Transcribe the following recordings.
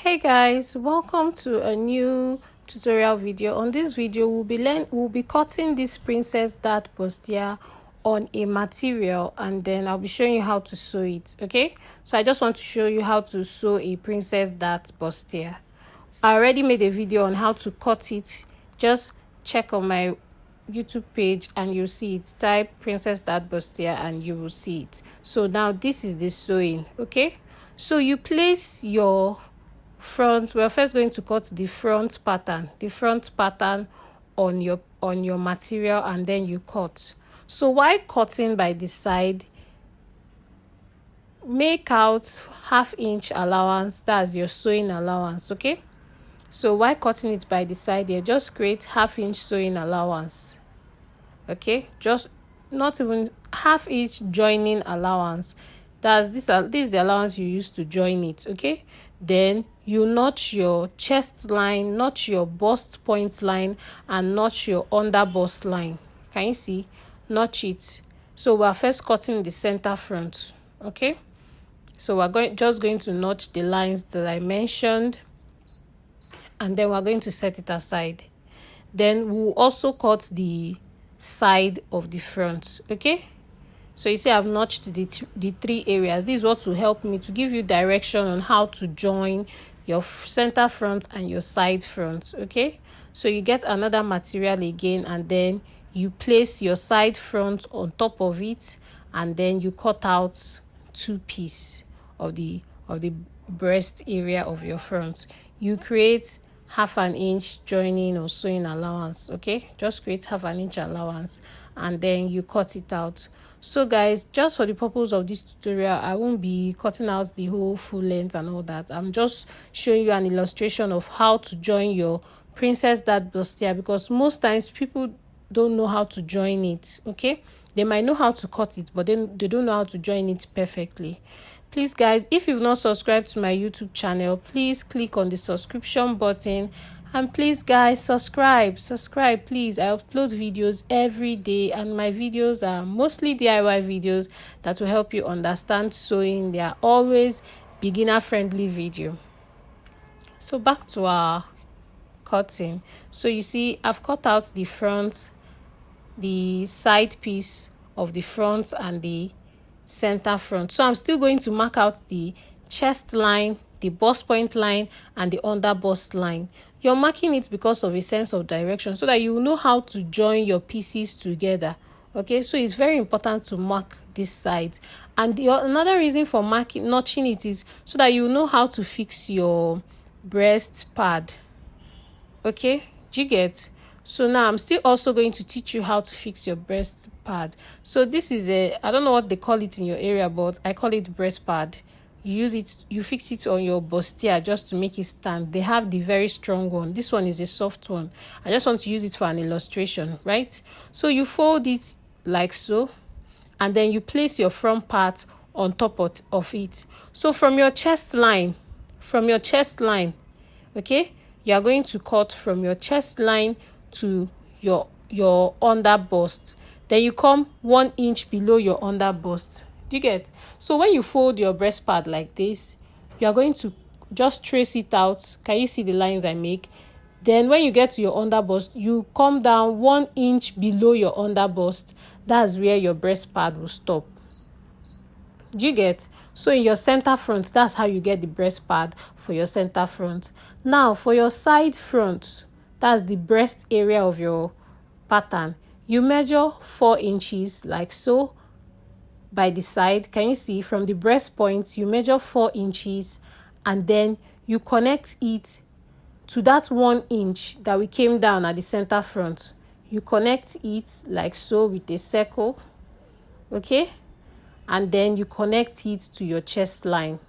Hey guys, welcome to a new tutorial video. On this video we'll be cutting this princess dart bustier on a material, and then I'll be showing you how to sew it. Okay, so I just want to show you how to sew a princess dart bustier. I already made a video on how to cut it. Just check on my YouTube page and you'll see it. Type princess dart bustier and you will see it. So now this is the sewing. Okay, so you place your front. We're first going to cut the front pattern on your material, and then you cut. So while cutting by the side, make out half-inch allowance. That's your sewing allowance. Okay, so while cutting it by the side here, just create half-inch sewing allowance. Okay, just not even half-inch joining allowance. This is the allowance you use to join it. Okay, then you notch your chest line, notch your bust point line, and notch your under bust line. Can you see? Notch it. So we're first cutting the center front. Okay, so we're just going to notch the lines that I mentioned, and then we're going to set it aside. Then we'll also cut the side of the front. Okay, so you see I've notched the three areas. This is what will help me to give you direction on how to join your center front and your side front. Okay, so you get another material again, and then you place your side front on top of it, and then you cut out two pieces of the breast area of your front. You create half an inch joining or sewing allowance. Okay, just create half an inch allowance, and then you cut it out. So guys, just for the purpose of this tutorial, I won't be cutting out the whole full length and all that. I'm just showing you an illustration of how to join your princess dart bustier, because most times people don't know how to join it. Okay, they might know how to cut it, but then they don't know how to join it perfectly. Please guys, if you've not subscribed to my YouTube channel, please click on the subscription button, and please guys, subscribe please. I upload videos every day, and my videos are mostly DIY videos that will help you understand sewing. They are always beginner friendly video. So back to our cutting. So you see I've cut out the front, the side piece of the front, and the center front. So I'm still going to mark out the chest line, the bust point line, and the under bust line. You're marking it because of a sense of direction, so that you know how to join your pieces together. Okay, so it's very important to mark this side. And another reason for notching it is so that you know how to fix your breast pad. Okay, do you get? So now I'm still also going to teach you how to fix your breast pad. So this is I don't know what they call it in your area, but I call it breast pad. You fix it on your bustier just to make it stand. They have the very strong one. This one is a soft one. I just want to use it for an illustration, right? So you fold it like so, and then you place your front part on top of it. So from your chest line, okay, you are going to cut from your chest line to your under bust. Then you come 1 inch below your under bust. Do you get? So when you fold your breast pad like this, you are going to just trace it out. Can you see the lines I make? Then when you get to your under bust, you come down 1 inch below your under bust. That's where your breast pad will stop. Do you get? So in your center front, that's how you get the breast pad for your center front. Now for your side front, that's the breast area of your pattern. You measure 4 inches like so by the side. Can you see? From the breast point, you measure 4 inches, and then you connect it to that 1 inch that we came down at the center front. You connect it like so with a circle. Okay, and then you connect it to your chest line.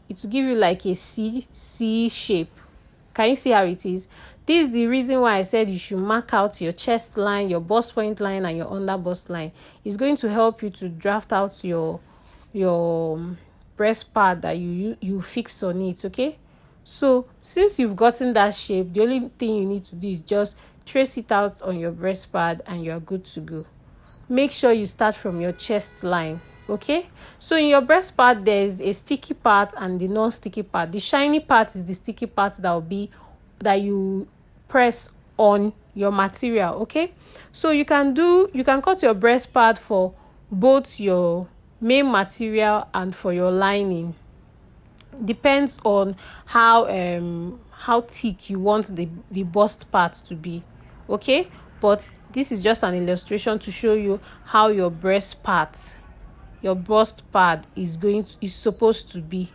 It will give you like a C shape. Can you see how it is? This is the reason why I said you should mark out your chest line, your bust point line, and your under bust line. It's going to help you to draft out your breast pad that you fix on it. Okay, so since you've gotten that shape, the only thing you need to do is just trace it out on your breast pad, and you're good to go. Make sure you start from your chest line. Okay, so in your breast part there's a sticky part and the non-sticky part. The shiny part is the sticky part that you press on your material. Okay, so you can cut your breast part for both your main material and for your lining. Depends on how thick you want the bust part to be. Okay, but this is just an illustration to show you how your bust pad is supposed to be.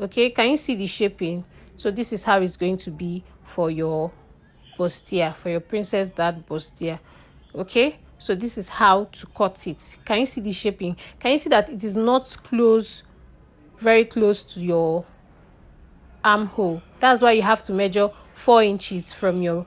Okay, can you see the shaping? So this is how it's going to be for your bustier, for your princess dad bustier. Okay, so this is how to cut it. Can you see the shaping? Can you see that it is not very close to your armhole? That's why you have to measure 4 inches from your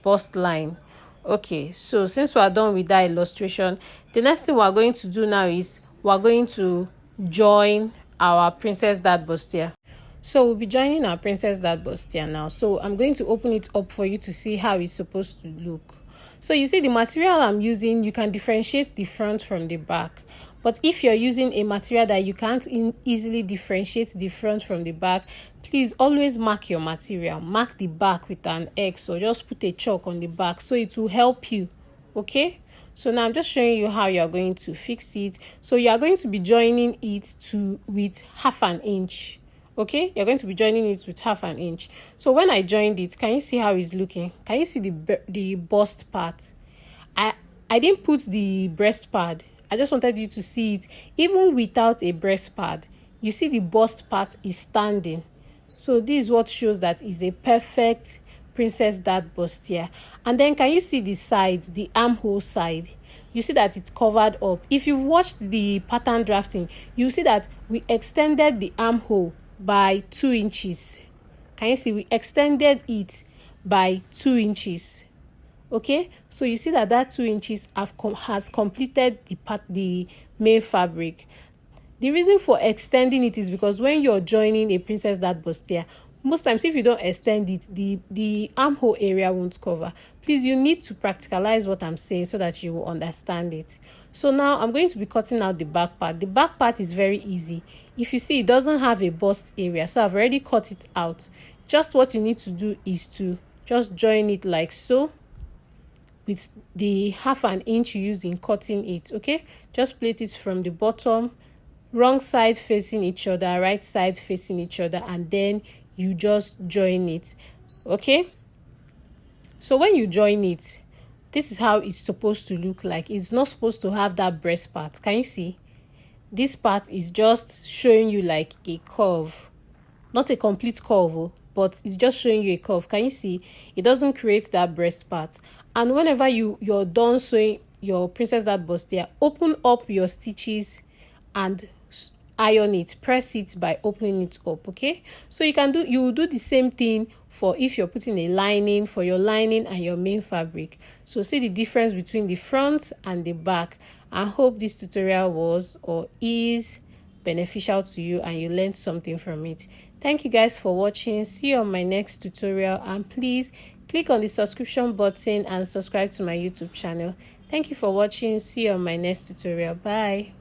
bust line. Okay, so since we are done with that illustration, the next thing we are going to do now is we are going to join our princess dad bustier. So we'll be joining our princess dad bustier now. So I'm going to open it up for you to see how it's supposed to look. So you see the material I'm using, you can differentiate the front from the back. But if you're using a material that you can't easily differentiate the front from the back, please always mark your material. Mark the back with an X, or just put a chalk on the back so it will help you. Okay? So now I'm just showing you how you're going to fix it. So you are going to be joining it with 1/2 inch. Okay, you're going to be joining it with 1/2 inch. So when I joined it, can you see how it's looking? Can you see the bust part? I didn't put the breast pad. I just wanted you to see it even without a breast pad. You see the bust part is standing. So this is what shows that is a perfect princess dad bustier. And then can you see the side, the armhole side? You see that it's covered up. If you've watched the pattern drafting, you see that we extended the armhole by 2 inches. Can you see? We extended it by 2 inches. Okay, so you see that 2 inches has completed the main fabric. The reason for extending it is because when you're joining a princess dad bustier, most times if you don't extend it, the armhole area won't cover. Please, you need to practicalize what I'm saying so that you will understand it. So now I'm going to be cutting out the back part. The back part is very easy. If you see, it doesn't have a bust area, so I've already cut it out. Just what you need to do is to just join it like so, with the 1/2 inch you use in cutting it. Okay, just plate it from the bottom, wrong side facing each other, right side facing each other, and then you just join it. Okay, so when you join it, this is how it's supposed to look like. It's not supposed to have that breast part. Can you see? This part is just showing you like a curve, not a complete curve, but it's just showing you a curve. Can you see? It doesn't create that breast part. And whenever you're done sewing your princess dad bustier, open up your stitches and iron it. Press it by opening it up. Okay, so you will do the same thing for if you're putting a lining, for your lining and your main fabric. So see the difference between the front and the back. I hope this tutorial was or is beneficial to you and you learned something from it. Thank you guys for watching. See you on my next tutorial, and please click on the subscription button and subscribe to my YouTube channel. Thank you for watching. See you on my next tutorial. Bye.